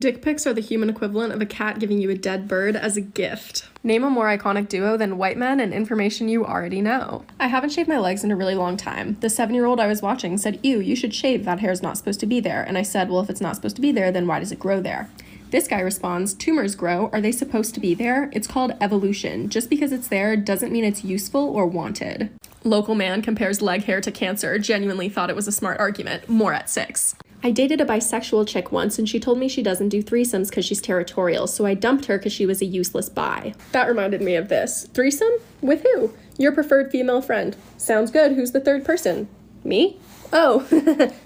Dick pics are the human equivalent of a cat giving you a dead bird as a gift. Name a more iconic duo than white men and information you already know. I haven't shaved my legs in a really long time. The 7-year-old I was watching said, "Ew, you should shave, that hair's not supposed to be there." And I said, well, if it's not supposed to be there, then why does it grow there? This guy responds, tumors grow, are they supposed to be there? It's called evolution. Just because it's there doesn't mean it's useful or wanted. Local man compares leg hair to cancer, genuinely thought it was a smart argument, more at 6. I dated a bisexual chick once and she told me she doesn't do threesomes because she's territorial, so I dumped her because she was a useless bi. That reminded me of this. Threesome? With who? Your preferred female friend. Sounds good, who's the third person? Me? Oh,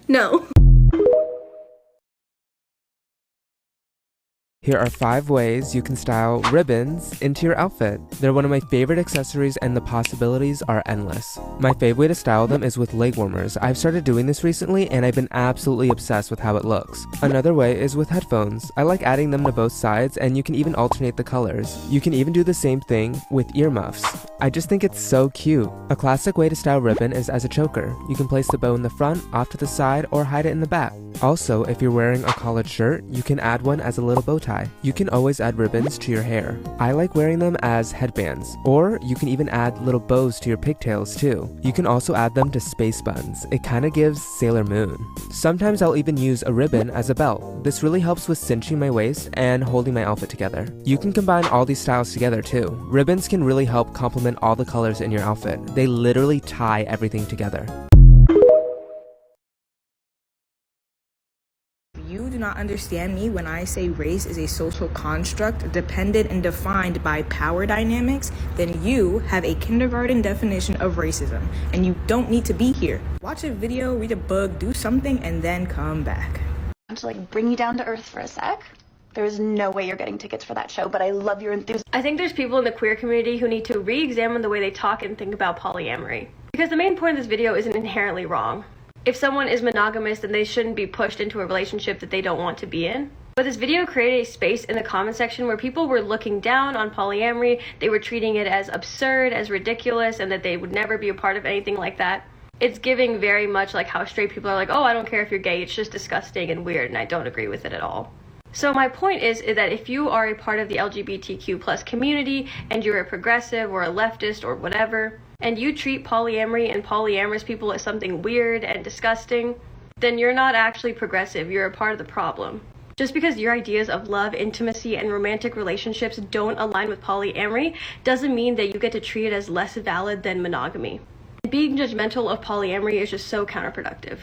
no. Here are 5 ways you can style ribbons into your outfit. They're one of my favorite accessories and the possibilities are endless. My favorite way to style them is with leg warmers. I've started doing this recently and I've been absolutely obsessed with how it looks. Another way is with headphones. I like adding them to both sides and you can even alternate the colors. You can even do the same thing with earmuffs. I just think it's so cute. A classic way to style ribbon is as a choker. You can place the bow in the front, off to the side, or hide it in the back. Also, if you're wearing a collared shirt, you can add one as a little bow tie. You can always add ribbons to your hair. I like wearing them as headbands, or you can even add little bows to your pigtails too. You can also add them to space buns. It kinda gives Sailor Moon. Sometimes I'll even use a ribbon as a belt. This really helps with cinching my waist and holding my outfit together. You can combine all these styles together too. Ribbons can really help complement all the colors in your outfit. They literally tie everything together. You do not understand me when I say race is a social construct dependent and defined by power dynamics, then you have a kindergarten definition of racism, and you don't need to be here. Watch a video, read a book, do something, and then come back. I want to bring you down to earth for a sec. There is no way you're getting tickets for that show, but I love your enthusiasm. I think there's people in the queer community who need to re-examine the way they talk and think about polyamory. Because the main point of this video isn't inherently wrong. If someone is monogamous, then they shouldn't be pushed into a relationship that they don't want to be in. But this video created a space in the comment section where people were looking down on polyamory. They were treating it as absurd, as ridiculous, and that they would never be a part of anything like that. It's giving very much like how straight people are like, oh, I don't care if you're gay, it's just disgusting and weird, and I don't agree with it at all. So my point is that if you are a part of the LGBTQ plus community and you're a progressive or a leftist or whatever, and you treat polyamory and polyamorous people as something weird and disgusting, then you're not actually progressive, you're a part of the problem. Just because your ideas of love, intimacy, and romantic relationships don't align with polyamory doesn't mean that you get to treat it as less valid than monogamy. Being judgmental of polyamory is just so counterproductive.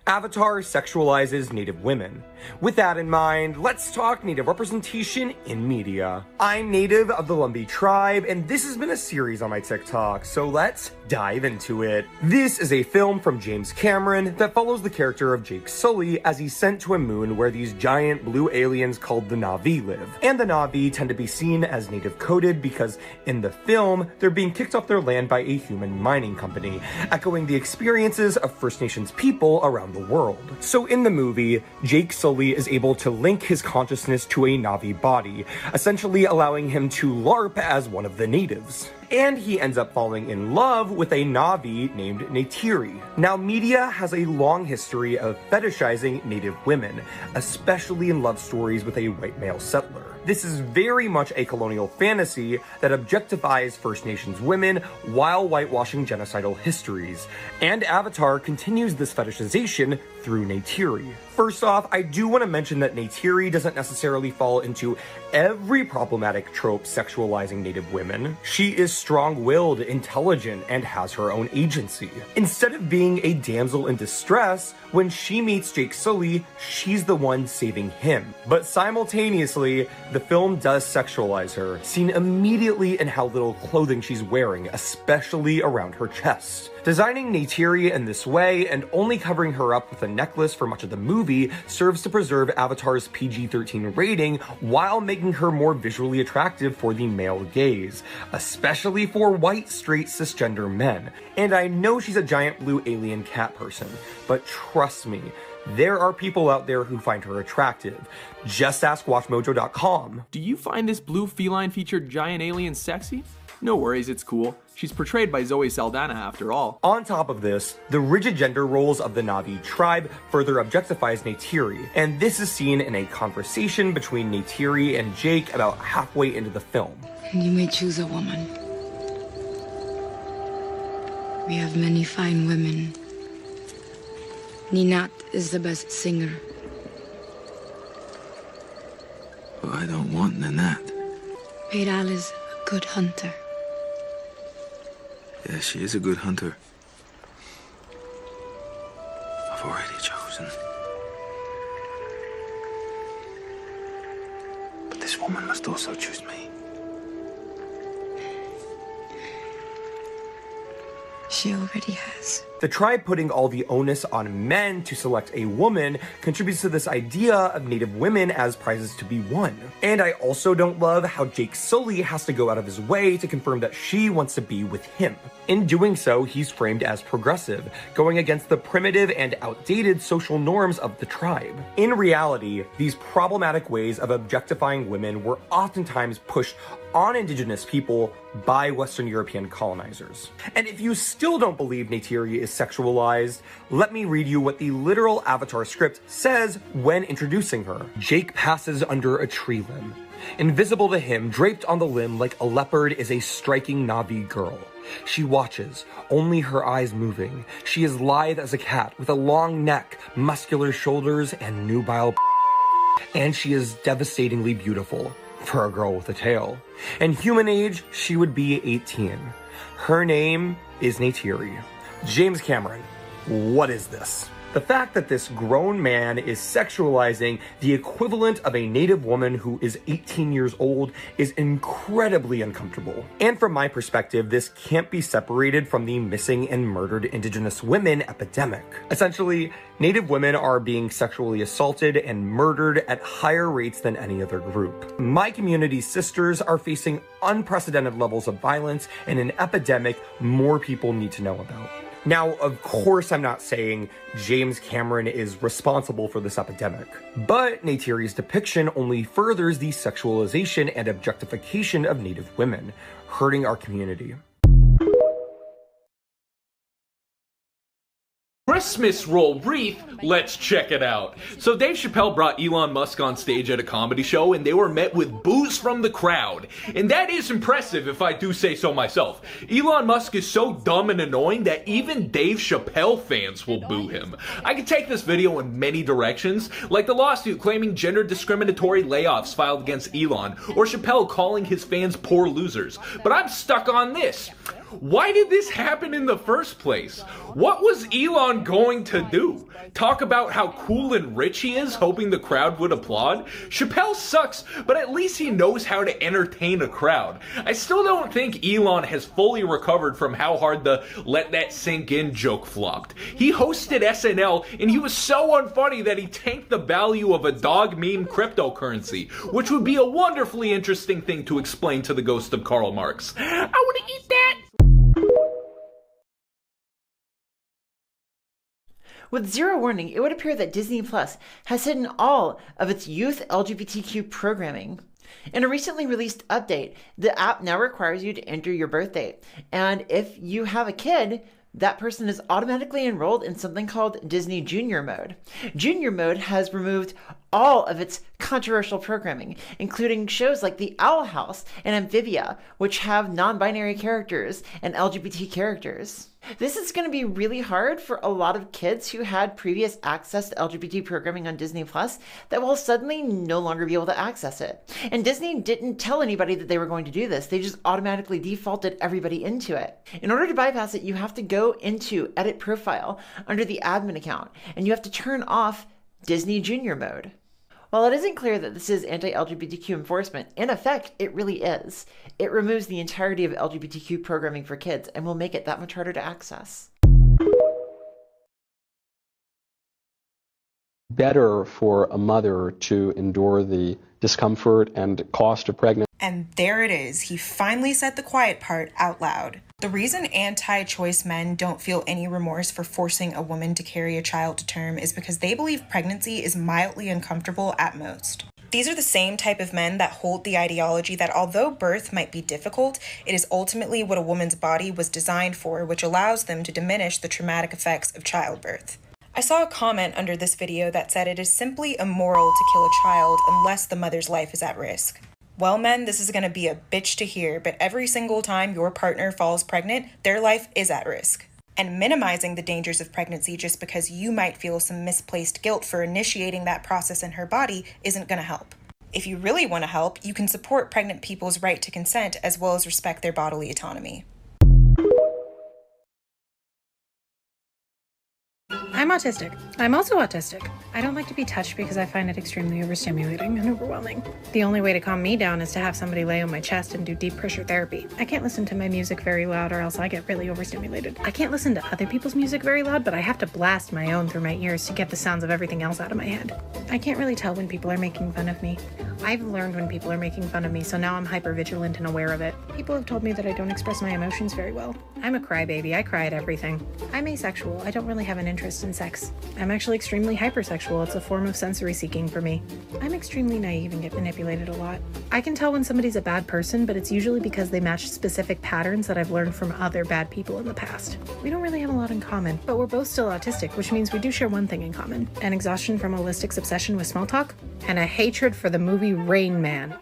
Avatar sexualizes Native women. With that in mind, let's talk Native representation in media. I'm native of the Lumbee tribe, and this has been a series on my TikTok, so let's dive into it. This is a film from James Cameron that follows the character of Jake Sully as he's sent to a moon where these giant blue aliens called the Na'vi live. And the Na'vi tend to be seen as native coded because in the film, they're being kicked off their land by a human mining company, echoing the experiences of First Nations people around the world. So in the movie, Jake Sully is able to link his consciousness to a Na'vi body, essentially allowing him to LARP as one of the natives. And he ends up falling in love with a Na'vi named Neytiri. Now, media has a long history of fetishizing Native women, especially in love stories with a white male settler. This is very much a colonial fantasy that objectifies First Nations women while whitewashing genocidal histories. And Avatar continues this fetishization through Neytiri. First off, I do want to mention that Neytiri doesn't necessarily fall into every problematic trope sexualizing Native women. She is strong-willed, intelligent, and has her own agency. Instead of being a damsel in distress, when she meets Jake Sully, she's the one saving him. But simultaneously, the film does sexualize her, seen immediately in how little clothing she's wearing, especially around her chest. Designing Neytiri in this way and only covering her up with a necklace for much of the movie serves to preserve Avatar's PG-13 rating while making her more visually attractive for the male gaze, especially for white, straight, cisgender men. And I know she's a giant blue alien cat person, but trust me, there are people out there who find her attractive. Just ask WatchMojo.com. Do you find this blue feline featured giant alien sexy? No worries, it's cool. She's portrayed by Zoe Saldana after all. On top of this, the rigid gender roles of the Na'vi tribe further objectifies Neytiri, and this is seen in a conversation between Neytiri and Jake about halfway into the film. You may choose a woman. We have many fine women. Ninat is the best singer. Well, I don't want Ninat. Peral is a good hunter. Yeah, she is a good hunter. I've already chosen. But this woman must also choose me. She already has. The tribe putting all the onus on men to select a woman contributes to this idea of Native women as prizes to be won. And I also don't love how Jake Sully has to go out of his way to confirm that she wants to be with him. In doing so, he's framed as progressive, going against the primitive and outdated social norms of the tribe. In reality, these problematic ways of objectifying women were oftentimes pushed on Indigenous people by Western European colonizers. And if you still don't believe Neytiri is sexualized, let me read you what the literal Avatar script says when introducing her. Jake passes under a tree limb. Invisible to him, draped on the limb like a leopard is a striking Na'vi girl. She watches, only her eyes moving. She is lithe as a cat, with a long neck, muscular shoulders, and nubile and she is devastatingly beautiful. For a girl with a tail. In human age, she would be 18. Her name is Neytiri. James Cameron, what is this? The fact that this grown man is sexualizing the equivalent of a Native woman who is 18 years old is incredibly uncomfortable. And from my perspective, this can't be separated from the missing and murdered Indigenous women epidemic. Essentially, Native women are being sexually assaulted and murdered at higher rates than any other group. My community's sisters are facing unprecedented levels of violence and an epidemic more people need to know about. Now, of course, I'm not saying James Cameron is responsible for this epidemic, but Neytiri's depiction only furthers the sexualization and objectification of Native women, hurting our community. Christmas roll wreath, let's check it out. So Dave Chappelle brought Elon Musk on stage at a comedy show and they were met with boos from the crowd. And that is impressive if I do say so myself. Elon Musk is so dumb and annoying that even Dave Chappelle fans will boo him. I could take this video in many directions, like the lawsuit claiming gender discriminatory layoffs filed against Elon, or Chappelle calling his fans poor losers. But I'm stuck on this. Why did this happen in the first place? What was Elon going to do? Talk about how cool and rich he is, hoping the crowd would applaud? Chappelle sucks, but at least he knows how to entertain a crowd. I still don't think Elon has fully recovered from how hard the let that sink in joke flopped. He hosted SNL and he was so unfunny that he tanked the value of a dog meme cryptocurrency, which would be a wonderfully interesting thing to explain to the ghost of Karl Marx. I want to eat that! With zero warning, it would appear that Disney Plus has hidden all of its youth LGBTQ programming. In a recently released update, the app now requires you to enter your birth date. And if you have a kid, that person is automatically enrolled in something called Disney Junior Mode. Junior Mode has removed all of its controversial programming, including shows like The Owl House and Amphibia, which have non-binary characters and LGBT characters. This is going to be really hard for a lot of kids who had previous access to LGBT programming on Disney Plus that will suddenly no longer be able to access it. And Disney didn't tell anybody that they were going to do this. They just automatically defaulted everybody into it. In order to bypass it, you have to go into Edit Profile under the admin account, and you have to turn off Disney Junior Mode. While it isn't clear that this is anti-LGBTQ enforcement, in effect, it really is. It removes the entirety of LGBTQ programming for kids and will make it that much harder to access. Better for a mother to endure the discomfort and cost of pregnancy. And there it is. He finally said the quiet part out loud. The reason anti-choice men don't feel any remorse for forcing a woman to carry a child to term is because they believe pregnancy is mildly uncomfortable at most. These are the same type of men that hold the ideology that although birth might be difficult, it is ultimately what a woman's body was designed for, which allows them to diminish the traumatic effects of childbirth. I saw a comment under this video that said it is simply immoral to kill a child unless the mother's life is at risk. Well, men, this is going to be a bitch to hear, but every single time your partner falls pregnant, their life is at risk. And minimizing the dangers of pregnancy just because you might feel some misplaced guilt for initiating that process in her body isn't going to help. If you really want to help, you can support pregnant people's right to consent as well as respect their bodily autonomy. I'm autistic. I'm also autistic. I don't like to be touched because I find it extremely overstimulating and overwhelming. The only way to calm me down is to have somebody lay on my chest and do deep pressure therapy. I can't listen to my music very loud or else I get really overstimulated. I can't listen to other people's music very loud, but I have to blast my own through my ears to get the sounds of everything else out of my head. I can't really tell when people are making fun of me. I've learned when people are making fun of me, so now I'm hypervigilant and aware of it. People have told me that I don't express my emotions very well. I'm a crybaby. I cry at everything. I'm asexual. I don't really have an interest in sex. I'm actually extremely hypersexual. It's a form of sensory seeking for me. I'm extremely naive and get manipulated a lot. I can tell when somebody's a bad person, but it's usually because they match specific patterns that I've learned from other bad people in the past. We don't really have a lot in common, but we're both still autistic, which means we do share one thing in common: an exhaustion from holistic's obsession with small talk, and a hatred for the movie Rain Man.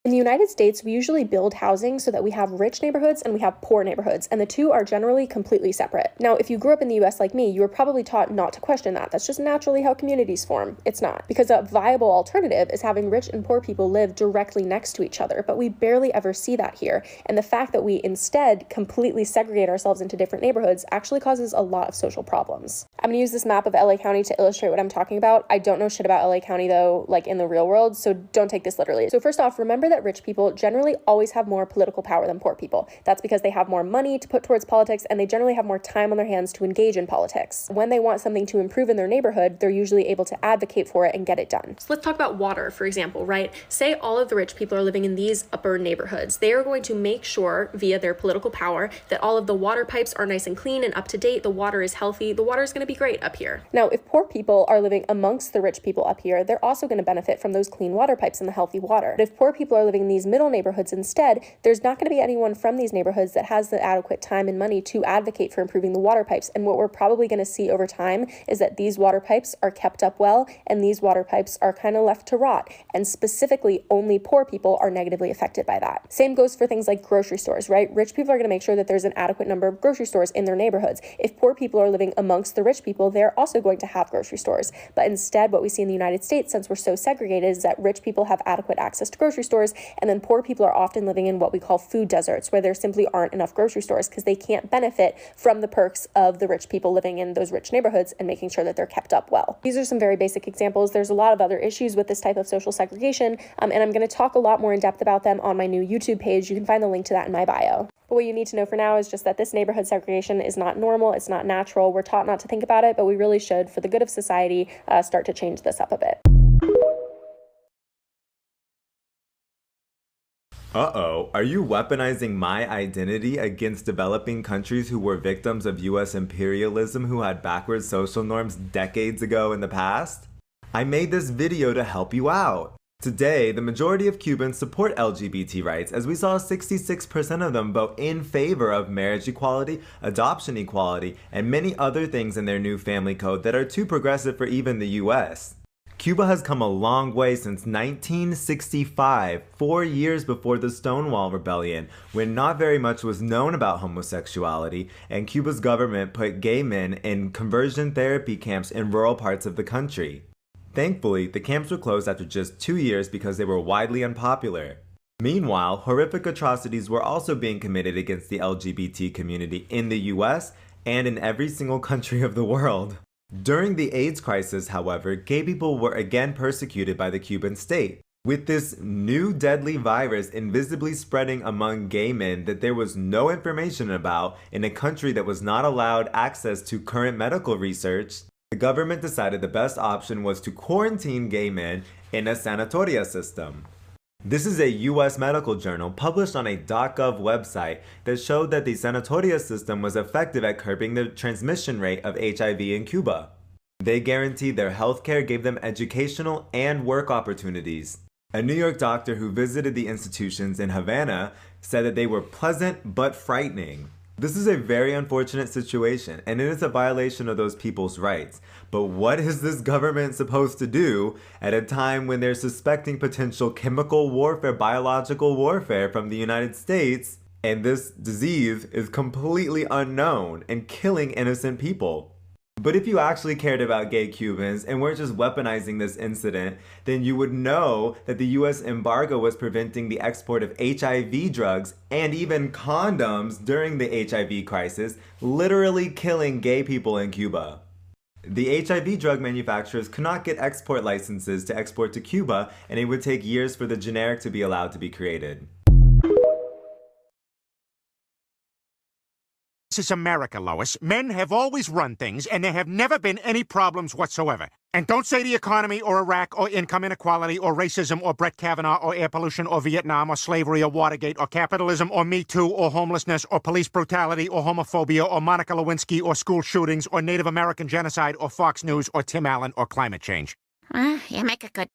In the United States, we usually build housing so that we have rich neighborhoods and we have poor neighborhoods, and the two are generally completely separate. Now, if you grew up in the US like me, you were probably taught not to question that. That's just naturally how communities form. It's not. Because a viable alternative is having rich and poor people live directly next to each other, but we barely ever see that here. And the fact that we instead completely segregate ourselves into different neighborhoods actually causes a lot of social problems. I'm gonna use this map of LA County to illustrate what I'm talking about. I don't know shit about LA County though, like in the real world, so don't take this literally. So first off, remember that rich people generally always have more political power than poor people. That's because they have more money to put towards politics and they generally have more time on their hands to engage in politics. When they want something to improve in their neighborhood, they're usually able to advocate for it and get it done. So let's talk about water, for example, right? Say all of the rich people are living in these upper neighborhoods. They are going to make sure via their political power that all of the water pipes are nice and clean and up to date. The water is healthy. The water is going to be great up here. Now, if poor people are living amongst the rich people up here, they're also going to benefit from those clean water pipes and the healthy water. But if poor people are living in these middle neighborhoods instead, there's not going to be anyone from these neighborhoods that has the adequate time and money to advocate for improving the water pipes. And what we're probably going to see over time is that these water pipes are kept up well and these water pipes are kind of left to rot. And specifically, only poor people are negatively affected by that. Same goes for things like grocery stores, right? Rich people are going to make sure that there's an adequate number of grocery stores in their neighborhoods. If poor people are living amongst the rich people, they're also going to have grocery stores. But instead, what we see in the United States, since we're so segregated, is that rich people have adequate access to grocery stores, and then poor people are often living in what we call food deserts, where there simply aren't enough grocery stores because they can't benefit from the perks of the rich people living in those rich neighborhoods and making sure that they're kept up well. These are some very basic examples. There's a lot of other issues with this type of social segregation, and I'm going to talk a lot more in depth about them on my new YouTube page. You can find the link to that in my bio. But what you need to know for now is just that this neighborhood segregation is not normal, it's not natural. We're taught not to think about it, but we really should, for the good of society, start to change this up a bit. Uh-oh, are you weaponizing my identity against developing countries who were victims of US imperialism who had backwards social norms decades ago in the past? I made this video to help you out. Today, the majority of Cubans support LGBT rights, as we saw 66% of them vote in favor of marriage equality, adoption equality, and many other things in their new family code that are too progressive for even the US. Cuba has come a long way since 1965, 4 years before the Stonewall Rebellion, when not very much was known about homosexuality, and Cuba's government put gay men in conversion therapy camps in rural parts of the country. Thankfully, the camps were closed after just 2 years because they were widely unpopular. Meanwhile, horrific atrocities were also being committed against the LGBT community in the US and in every single country of the world. During the AIDS crisis, however, gay people were again persecuted by the Cuban state, with this new deadly virus invisibly spreading among gay men that there was no information about in a country that was not allowed access to current medical research. The government decided the best option was to quarantine gay men in a sanatoria system. This is a US medical journal published on a .gov website that showed that the sanatoria system was effective at curbing the transmission rate of HIV in Cuba. They guaranteed their healthcare gave them educational and work opportunities. A New York doctor who visited the institutions in Havana said that they were pleasant but frightening. This is a very unfortunate situation, and it is a violation of those people's rights. But what is this government supposed to do at a time when they're suspecting potential chemical warfare, biological warfare from the United States, and this disease is completely unknown and killing innocent people? But if you actually cared about gay Cubans and weren't just weaponizing this incident, then you would know that the US embargo was preventing the export of HIV drugs and even condoms during the HIV crisis, literally killing gay people in Cuba. The HIV drug manufacturers could not get export licenses to export to Cuba, and it would take years for the generic to be allowed to be created. This is America, Lois. Men have always run things, and there have never been any problems whatsoever. And don't say the economy or Iraq or income inequality or racism or Brett Kavanaugh or air pollution or Vietnam or slavery or Watergate or capitalism or Me Too or homelessness or police brutality or homophobia or Monica Lewinsky or school shootings or Native American genocide or Fox News or Tim Allen or climate change. You make a good